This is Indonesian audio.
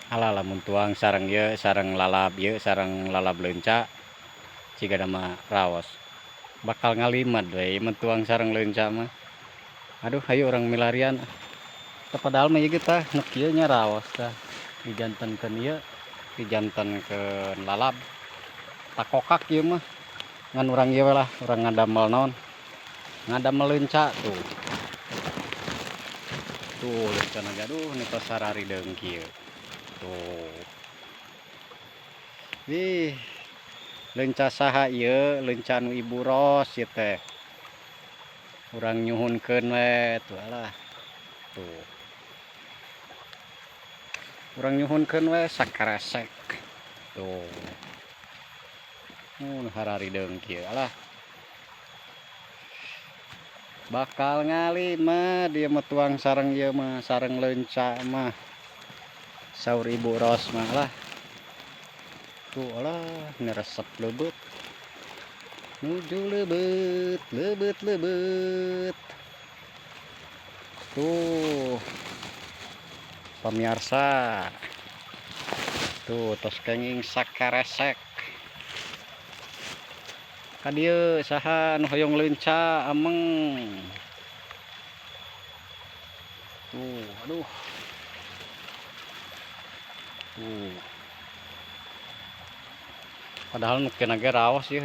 Alah lamun tuang sareng ieu sareng lalab leunca ciga mah raos. Bakal ngalimet we mun tuang sareng leunca mah. Aduh hayu urang milarian. Teu padahal mah ieu tah nu kieu nya raos tah. Dijantenkeun ieu, dijantenkeun lalab. Takokak ieu mah. Ngan urang ieu lah, urang ngadamel naon? Ngadamel leunca tuh. Tuh leunca aduh nepi sararideung kieu. Tuh. Wih. Leunca saha ieu? Leunca nu Ibu Ros ieu teh. Urang nyuhunkeun we tuh alah. Tuh. Urang nyuhunkeun we sakaresek. Tuh. Nu hararideung kieu alah. Bakal ngalimet ieu mah tuang sareng ieu mah sareng leunca mah. Saur Ibu Ros mah lah. Tuh alah neresep leubeut. Nuju leubeut, leubeut. Tuh. Pamirsa. Tuh tos kenging sakaresek. Ka dieu saha nu hoyong leunca ameng. Tuh, aduh. Tuh. Padahal nu kena ge raos ieu.